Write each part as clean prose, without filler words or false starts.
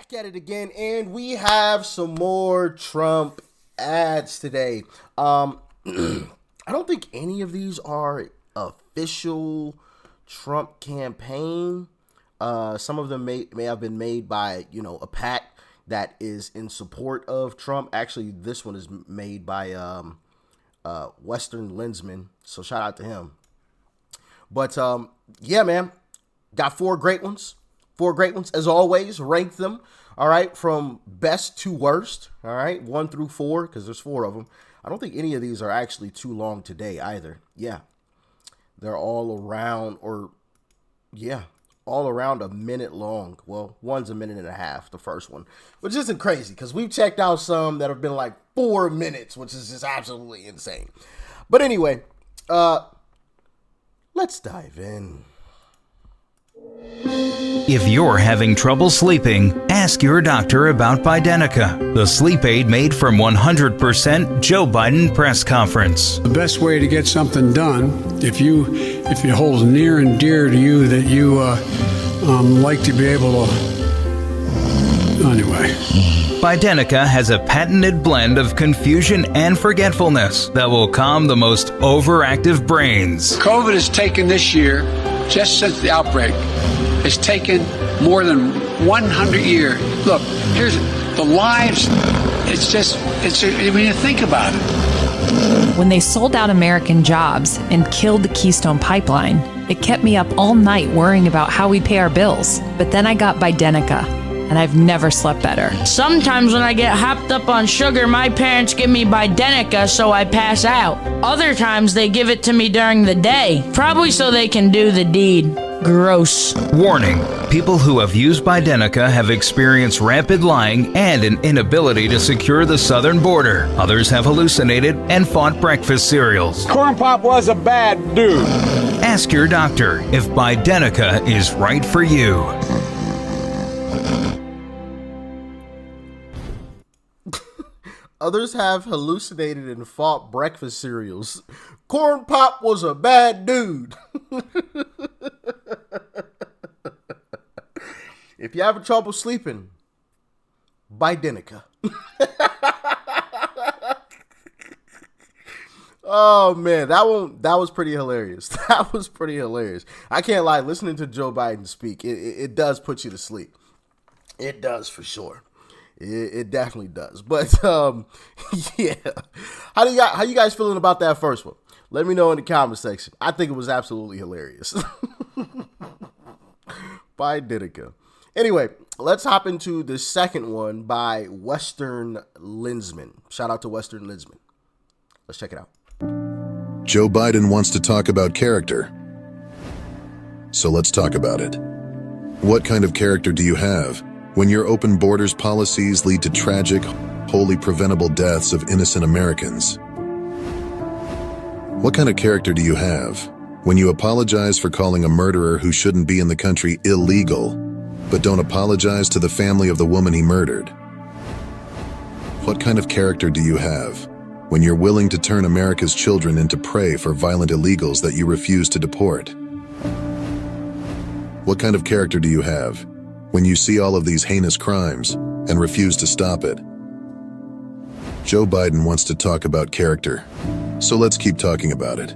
Back at it again, and we have some more Trump ads today. I don't think any of these are official Trump campaign. Some of them may have been made by, a PAC that is in support of Trump. Actually, this one is made by Western Lensman, so shout out to him. But yeah, man, got four great ones. As always, rank them, all right, from best to worst, all right, 1 through 4, because there's 4 of them. I don't think any of these are actually too long today either. Yeah, they're all around, all around a minute long. Well, one's a minute and a half, the first one, which isn't crazy, because we've checked out some that have been like 4 minutes, which is just absolutely insane. But anyway, let's dive in. If you're having trouble sleeping, ask your doctor about Bidenica, the sleep aid made from 100% Joe Biden press conference. The best way to get something done, if it holds near and dear to you that you like to be able to, anyway. Bidenica has a patented blend of confusion and forgetfulness that will calm the most overactive brains. COVID has taken this year, just since the outbreak, it's taken more than 100 years. Look, here's the lives. When you think about it. When they sold out American jobs and killed the Keystone Pipeline, it kept me up all night worrying about how we'd pay our bills. But then I got Bidenica, and I've never slept better. Sometimes when I get hopped up on sugar, my parents give me Bidenica so I pass out. Other times they give it to me during the day, probably so they can do the deed. Gross. Warning: people who have used Bidenica have experienced rapid lying and an inability to secure the southern border. Others have hallucinated and fought breakfast cereals. Corn Pop was a bad dude. Ask your doctor if Bidenica is right for you. Others have hallucinated and fought breakfast cereals. Corn Pop was a bad dude. If you're having trouble sleeping, Bidenica. Oh man, that was pretty hilarious. That was pretty hilarious. I can't lie, listening to Joe Biden speak, it does put you to sleep. It does for sure. It definitely does. But yeah. How you guys feeling about that first one? Let me know in the comment section. I think it was absolutely hilarious. Bidenica. Anyway, let's hop into the second one by Western Lensman. Shout out to Western Lensman. Let's check it out. Joe Biden wants to talk about character. So let's talk about it. What kind of character do you have when your open borders policies lead to tragic, wholly preventable deaths of innocent Americans? What kind of character do you have when you apologize for calling a murderer who shouldn't be in the country illegal, but don't apologize to the family of the woman he murdered? What kind of character do you have when you're willing to turn America's children into prey for violent illegals that you refuse to deport? What kind of character do you have when you see all of these heinous crimes and refuse to stop it? Joe Biden wants to talk about character, so let's keep talking about it.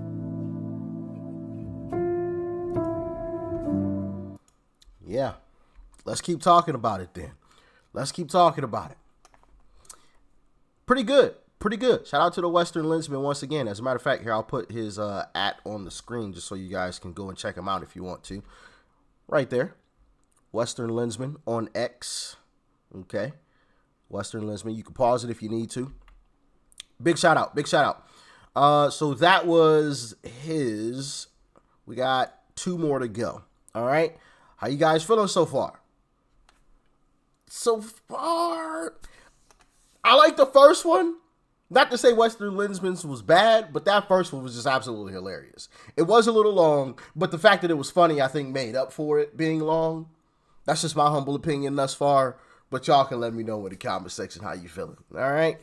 Yeah, let's keep talking about it then. Let's keep talking about it. Pretty good. Shout out to the Western Lensman once again. As a matter of fact, here, I'll put his @ on the screen just so you guys can go and check him out if you want to. Right there. Western Lensman on X. Okay. Western Lensman. You can pause it if you need to. Big shout out. So that was his. We got 2 more to go. All right. How you guys feeling so far? I like the first one. Not to say Western Lensman's was bad, but that first one was just absolutely hilarious. It was a little long, but the fact that it was funny, I think, made up for it being long. That's just my humble opinion thus far, but y'all can let me know in the comment section how you feeling. All right,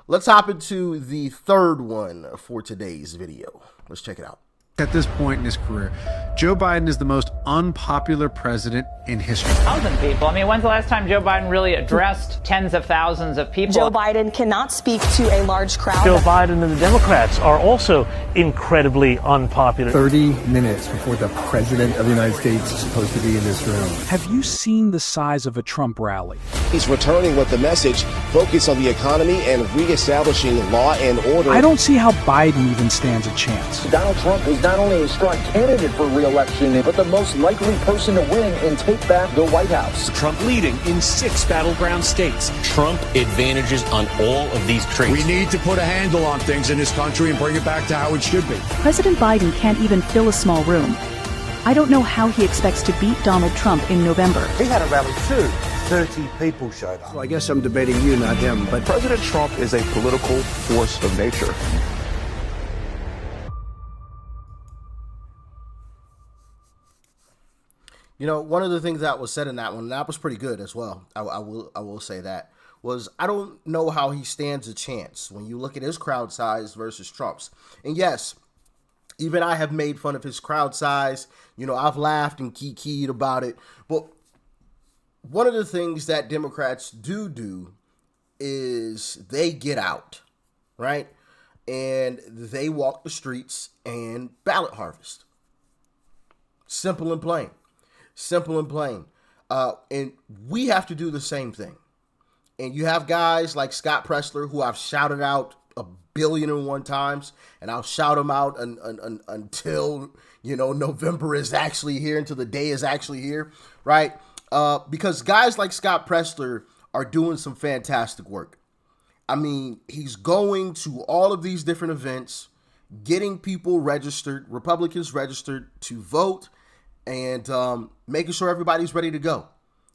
let's hop into the third one for today's video. Let's check it out. At this point in his career, Joe Biden is the most unpopular president in history. 1,000 people. I mean, when's the last time Joe Biden really addressed tens of thousands of people? Joe Biden cannot speak to a large crowd. Joe Biden and the Democrats are also incredibly unpopular. 30 minutes before the president of the United States is supposed to be in this room. Have you seen the size of a Trump rally? He's returning with the message, focus on the economy and reestablishing law and order. I don't see how Biden even stands a chance. Donald Trump is not only a strong candidate for re-election, but the most likely person to win and take back the White House. Trump leading in 6 battleground states. Trump advantages on all of these traits. We need to put a handle on things in this country and bring it back to how it should be. President Biden can't even fill a small room. I don't know how he expects to beat Donald Trump in November. He had a rally too. 30 people showed up. So I guess I'm debating you, not him. But President Trump is a political force of nature. You know, one of the things that was said in that one, and that was pretty good as well, I will say that, was I don't know how he stands a chance when you look at his crowd size versus Trump's. And yes, even I have made fun of his crowd size. You know, I've laughed and kikied about it. But one of the things that Democrats do is they get out, right? And they walk the streets and ballot harvest. Simple and plain. Simple and plain. And we have to do the same thing. And you have guys like Scott Presler, who I've shouted out 1,000,000,001 times, and I'll shout them out until, you know, November is actually here, until the day is actually here, right? Because guys like Scott Presler are doing some fantastic work. I mean, he's going to all of these different events, getting people registered, Republicans registered to vote, and making sure everybody's ready to go.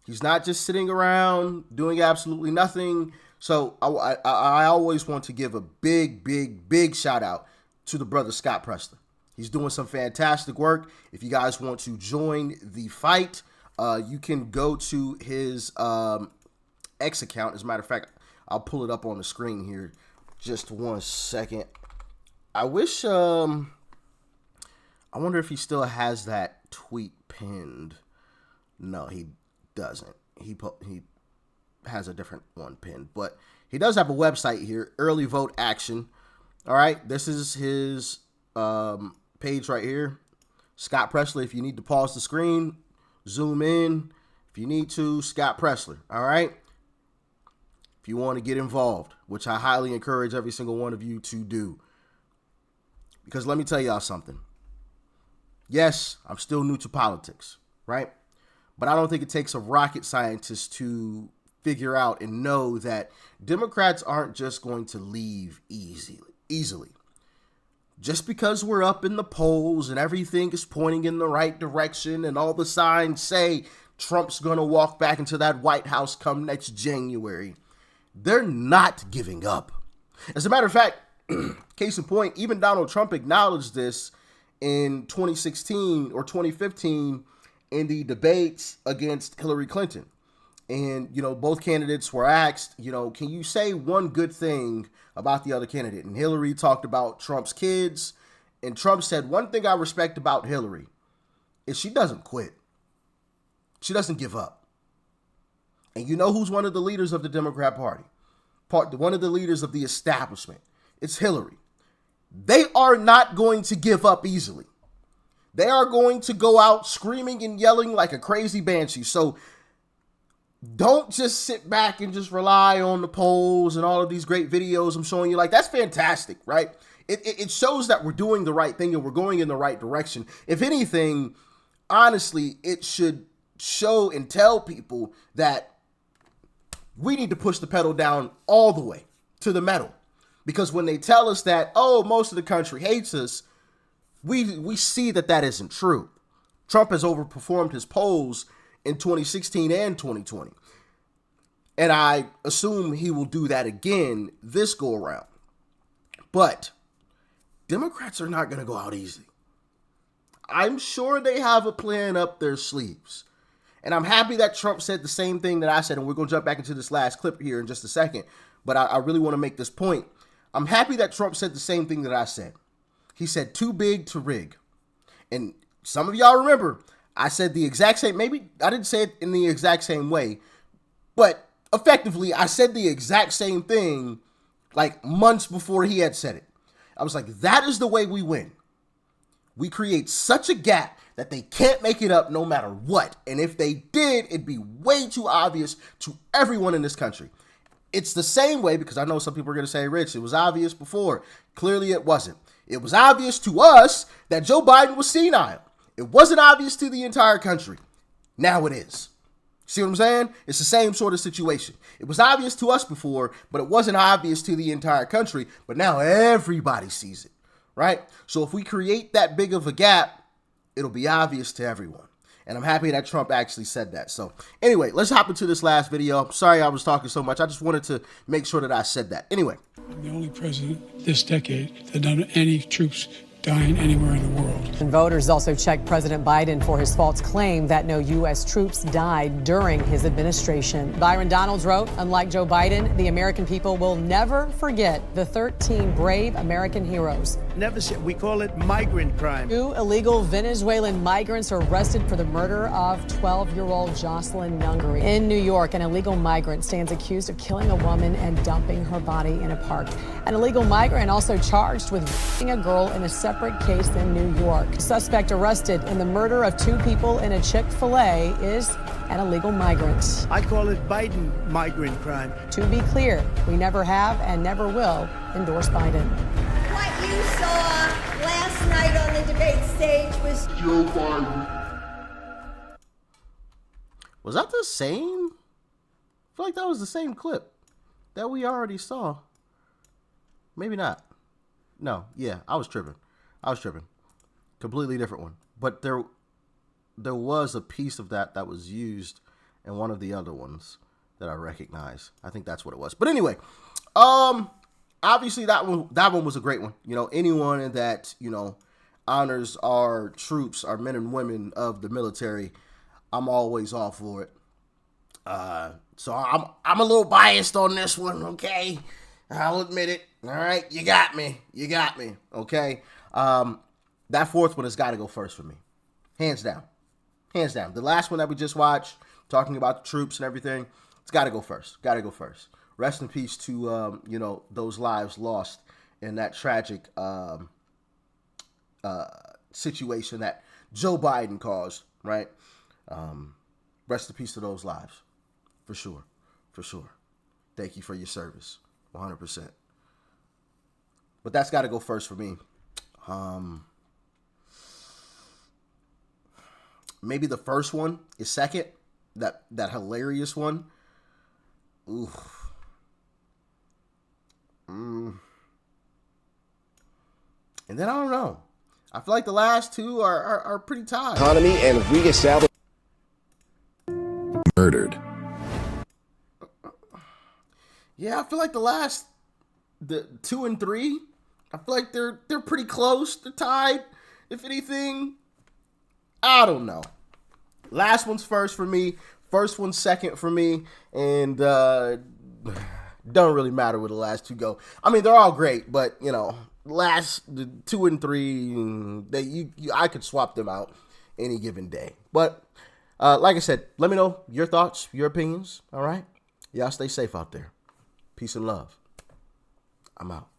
He's not just sitting around doing absolutely nothing. So I always want to give a big shout out to the brother Scott Presler. He's doing some fantastic work. If you guys want to join the fight, you can go to his X account. As a matter of fact, I'll pull it up on the screen here. Just 1 second. I wish, I wonder if he still has that tweet pinned. No, he doesn't. He has a different one pinned, but he does have a website here, Early Vote Action. All right, this is his page right here. Scott Presler. If you need to pause the screen, zoom in. If you need to, Scott Presler. All right. If you want to get involved, which I highly encourage every single one of you to do, because let me tell y'all something. Yes, I'm still new to politics, right? But I don't think it takes a rocket scientist to figure out and know that Democrats aren't just going to leave easily. Just because we're up in the polls and everything is pointing in the right direction and all the signs say Trump's going to walk back into that White House come next January, they're not giving up. As a matter of fact, case in point, even Donald Trump acknowledged this in 2016 or 2015 in the debates against Hillary Clinton. And, you know, both candidates were asked, you know, can you say one good thing about the other candidate? And Hillary talked about Trump's kids. And Trump said, one thing I respect about Hillary is she doesn't quit. She doesn't give up. And you know who's one of the leaders of the Democrat Party? One of the leaders of the establishment. It's Hillary. They are not going to give up easily. They are going to go out screaming and yelling like a crazy banshee. So don't just sit back and just rely on the polls and all of these great videos I'm showing you. Like, that's fantastic, right? It shows that we're doing the right thing and we're going in the right direction. If anything, honestly, it should show and tell people that we need to push the pedal down all the way to the metal. Because when they tell us that, oh, most of the country hates us, we see that that isn't true. Trump has overperformed his polls in 2016 and 2020. And I assume he will do that again this go around. But Democrats are not going to go out easy. I'm sure they have a plan up their sleeves. And I'm happy that Trump said the same thing that I said, and we're going to jump back into this last clip here in just a second. But I really want to make this point. I'm happy that Trump said the same thing that I said. He said, too big to rig. And some of y'all remember, I said the exact same, maybe I didn't say it in the exact same way, but effectively I said the exact same thing like months before he had said it. I was like, that is the way we win. We create such a gap that they can't make it up no matter what. And if they did, it'd be way too obvious to everyone in this country. It's the same way, because I know some people are going to say, Rich, it was obvious before. Clearly it wasn't. It was obvious to us that Joe Biden was senile. It wasn't obvious to the entire country. Now it is. See what I'm saying? It's the same sort of situation. It was obvious to us before, but it wasn't obvious to the entire country. But now everybody sees it, right? So if we create that big of a gap, it'll be obvious to everyone. And I'm happy that Trump actually said that. So anyway, let's hop into this last video. I'm sorry I was talking so much. I just wanted to make sure that I said that. Anyway. I'm the only president this decade that doesn't have any troops dying anywhere in the world. And voters also checked President Biden for his false claim that no U.S. troops died during his administration. Byron Donalds wrote, unlike Joe Biden, the American people will never forget the 13 brave American heroes. Never said, we call it migrant crime. 2 illegal Venezuelan migrants are arrested for the murder of 12-year-old Jocelyn Nungary. In New York, an illegal migrant stands accused of killing a woman and dumping her body in a park. An illegal migrant also charged with raping a girl in a separate case in New York. Suspect arrested in the murder of 2 people in a Chick-fil-A is an illegal migrant. I call it Biden migrant crime. To be clear, we never have and never will endorse Biden. What you saw last night on the debate stage was Joe Biden. Was that the same? I feel like that was the same clip that we already saw. Maybe not. No, yeah, I was tripping. Completely different one. But there was a piece of that was used in one of the other ones that I recognize. I think that's what it was. But anyway, obviously that one was a great one. You know, anyone that, you know, honors our troops, our men and women of the military, I'm always all for it. So I'm a little biased on this one, okay? I'll admit it. All right, you got me. Okay. That fourth one has got to go first for me, hands down. The last one that we just watched, talking about the troops and everything, it's got to go first. Rest in peace to you know, those lives lost in that tragic situation that Joe Biden caused. Right. Rest in peace to those lives, for sure. Thank you for your service, 100%. But that's got to go first for me. Maybe the first one is second. That hilarious one. Ooh. And then I don't know. I feel like the last two are pretty tied. Economy and reestablish. Murdered. Yeah, I feel like the 2 and 3. I feel like they're pretty close. They're tied. If anything, I don't know. Last one's first for me. First one's second for me. And don't really matter where the last two go. I mean, they're all great, but you know, the 2 and 3, I could swap them out any given day. But like I said, let me know your thoughts, your opinions. All right, y'all stay safe out there. Peace and love. I'm out.